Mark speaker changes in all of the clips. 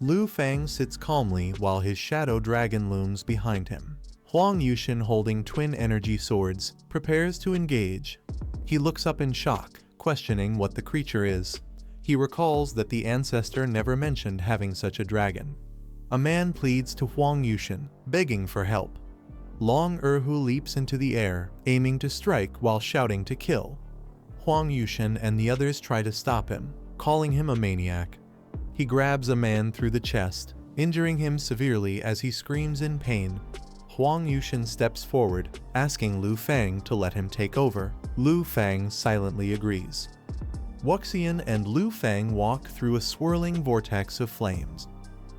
Speaker 1: Lu Fang sits calmly while his shadow dragon looms behind him. Huang Yusin, holding twin energy swords, prepares to engage. He looks up in shock, questioning what the creature is. He recalls that the ancestor never mentioned having such a dragon. A man pleads to Huang Yusin, begging for help. Long Erhu leaps into the air, aiming to strike while shouting to kill. Huang Yusin and the others try to stop him, calling him a maniac. He grabs a man through the chest, injuring him severely as he screams in pain. Huang Yusin steps forward, asking Lu Fang to let him take over. Lu Fang silently agrees. Wuxian and Lu Fang walk through a swirling vortex of flames.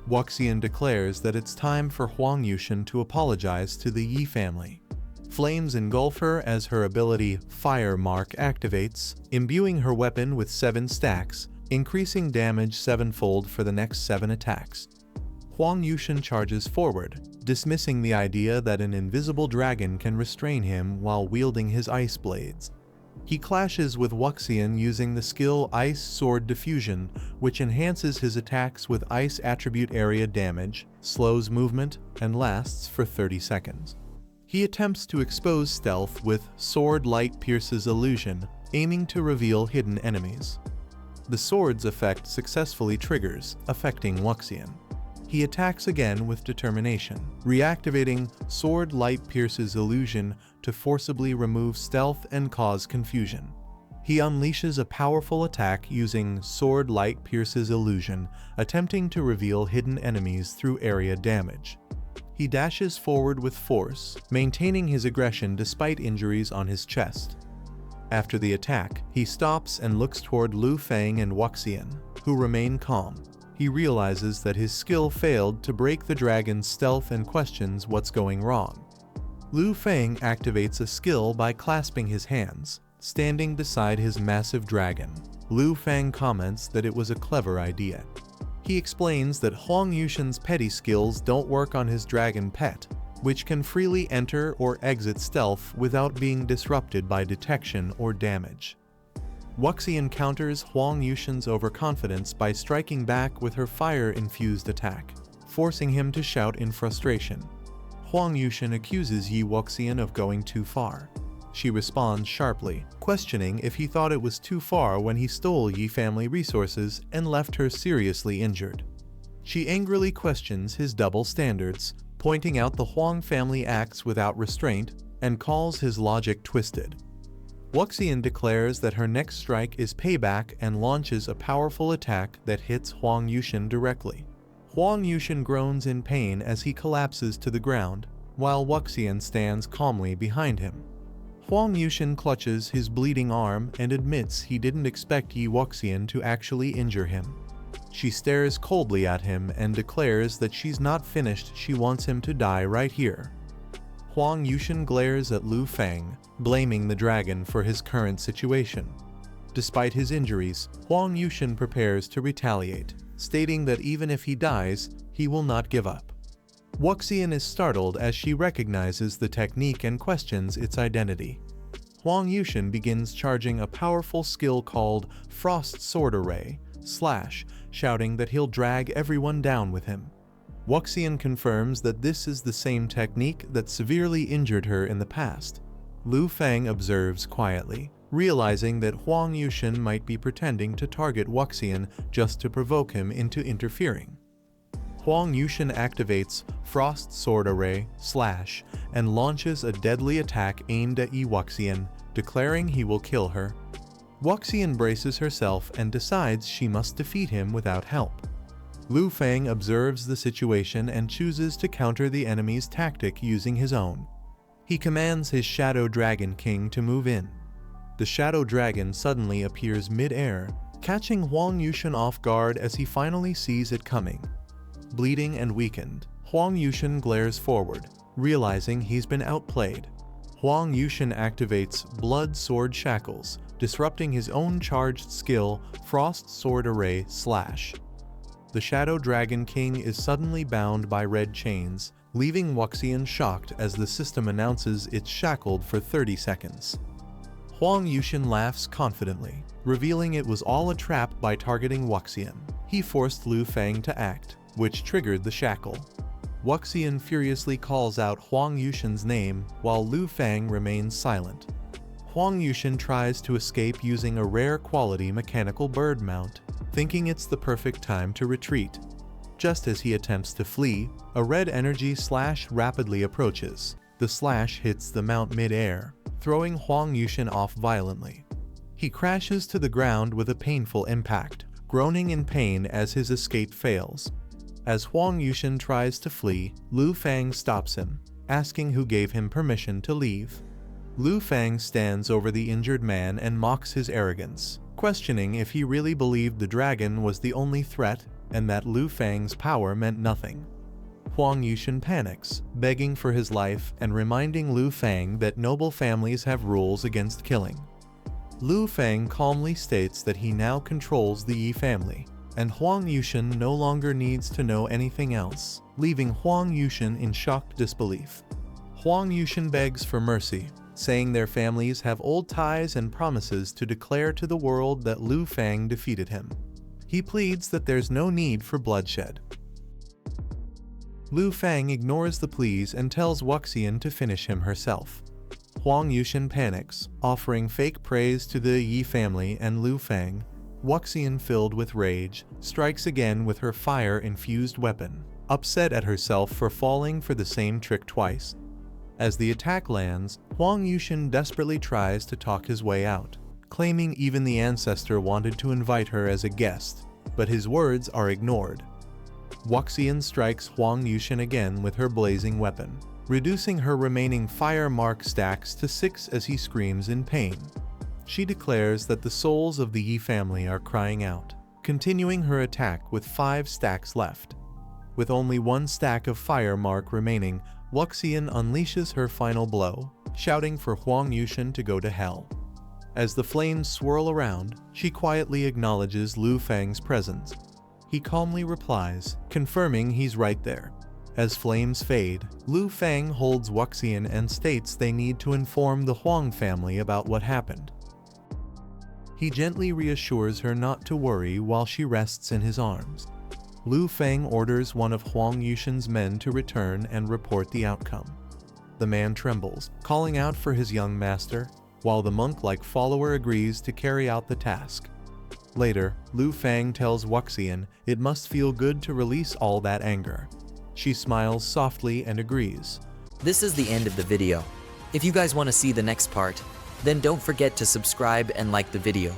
Speaker 1: Wuxian declares that it's time for Huang Yusin to apologize to the Yi family. Flames engulf her as her ability Fire Mark activates, imbuing her weapon with 7 stacks, increasing damage 7-fold for the next 7 attacks. Huang Yusin charges forward, dismissing the idea that an invisible dragon can restrain him while wielding his ice blades. He clashes with Wuxian using the skill Ice Sword Diffusion, which enhances his attacks with ice attribute area damage, slows movement, and lasts for 30 seconds. He attempts to expose stealth with Sword Light Pierces Illusion, aiming to reveal hidden enemies. The sword's effect successfully triggers, affecting Wuxian. He attacks again with determination, reactivating Sword Light Pierces Illusion to forcibly remove stealth and cause confusion. He unleashes a powerful attack using Sword Light Pierces Illusion, attempting to reveal hidden enemies through area damage. He dashes forward with force, maintaining his aggression despite injuries on his chest. After the attack, he stops and looks toward Lu Fang and Wuxian, who remain calm. He realizes that his skill failed to break the dragon's stealth and questions what's going wrong. Lu Fang activates a skill by clasping his hands, standing beside his massive dragon. Lu Fang comments that it was a clever idea. He explains that Huang Yusin's petty skills don't work on his dragon pet, which can freely enter or exit stealth without being disrupted by detection or damage. Wuxian counters Huang Yusin's overconfidence by striking back with her fire-infused attack, forcing him to shout in frustration. Huang Yusin accuses Yi Wuxian of going too far. She responds sharply, questioning if he thought it was too far when he stole Yi family resources and left her seriously injured. She angrily questions his double standards, pointing out the Huang family acts without restraint and calls his logic twisted. Wuxian declares that her next strike is payback and launches a powerful attack that hits Huang Yusin directly. Huang Yusin groans in pain as he collapses to the ground, while Wuxian stands calmly behind him. Huang Yusin clutches his bleeding arm and admits he didn't expect Yi Wuxian to actually injure him. She stares coldly at him and declares that she's not finished. She wants him to die right here. Huang Yusin glares at Lu Fang, blaming the dragon for his current situation. Despite his injuries, Huang Yusin prepares to retaliate, stating that even if he dies, he will not give up. Wuxian is startled as she recognizes the technique and questions its identity. Huang Yusin begins charging a powerful skill called Frost Sword Array, shouting that he'll drag everyone down with him. Wuxian confirms that this is the same technique that severely injured her in the past. Lu Fang observes quietly, realizing that Huang Yusin might be pretending to target Wuxian just to provoke him into interfering. Huang Yusin activates Frost Sword Array, and launches a deadly attack aimed at Yi Wuxian, declaring he will kill her. Wuxian braces herself and decides she must defeat him without help. Lu Fang observes the situation and chooses to counter the enemy's tactic using his own. He commands his Shadow Dragon King to move in. The Shadow Dragon suddenly appears mid-air, catching Huang Yusin off guard as he finally sees it coming. Bleeding and weakened, Huang Yusin glares forward, realizing he's been outplayed. Huang Yusin activates Blood Sword Shackles, disrupting his own charged skill, Frost Sword Array, The Shadow Dragon King is suddenly bound by red chains, leaving Wuxian shocked as the system announces it's shackled for 30 seconds. Huang Yusin laughs confidently, revealing it was all a trap by targeting Wuxian. He forced Lu Fang to act, which triggered the shackle. Wuxian furiously calls out Huang Yusin's name while Lu Fang remains silent. Huang Yusin tries to escape using a rare quality mechanical bird mount, thinking it's the perfect time to retreat. Just as he attempts to flee, a red energy slash rapidly approaches. The slash hits the mount mid-air, throwing Huang Yusin off violently. He crashes to the ground with a painful impact, groaning in pain as his escape fails. As Huang Yusin tries to flee, Lu Fang stops him, asking who gave him permission to leave. Lu Fang stands over the injured man and mocks his arrogance, questioning if he really believed the dragon was the only threat and that Lu Fang's power meant nothing. Huang Yusin panics, begging for his life and reminding Lu Fang that noble families have rules against killing. Lu Fang calmly states that he now controls the Yi family, and Huang Yusin no longer needs to know anything else, leaving Huang Yusin in shocked disbelief. Huang Yusin begs for mercy, saying their families have old ties and promises to declare to the world that Lu Fang defeated him. He pleads that there's no need for bloodshed. Lu Fang ignores the pleas and tells Wuxian to finish him herself. Huang Yusin panics, offering fake praise to the Yi family and Lu Fang. Wuxian, filled with rage, strikes again with her fire-infused weapon, upset at herself for falling for the same trick twice. As the attack lands, Huang Yusin desperately tries to talk his way out, claiming even the ancestor wanted to invite her as a guest, but his words are ignored. Wuxian strikes Huang Yusin again with her blazing weapon, reducing her remaining fire mark stacks to 6 as he screams in pain. She declares that the souls of the Yi family are crying out, continuing her attack with 5 stacks left. With only 1 stack of fire mark remaining, Wuxian unleashes her final blow, shouting for Huang Yusin to go to hell. As the flames swirl around, she quietly acknowledges Lu Fang's presence. He calmly replies, confirming he's right there. As flames fade, Lu Fang holds Wuxian and states they need to inform the Huang family about what happened. He gently reassures her not to worry while she rests in his arms. Lu Fang orders one of Huang Yusin's men to return and report the outcome. The man trembles, calling out for his young master, while the monk-like follower agrees to carry out the task. Later, Lu Fang tells Wuxian it must feel good to release all that anger. She smiles softly and agrees.
Speaker 2: This is the end of the video. If you guys want to see the next part, then don't forget to subscribe and like the video.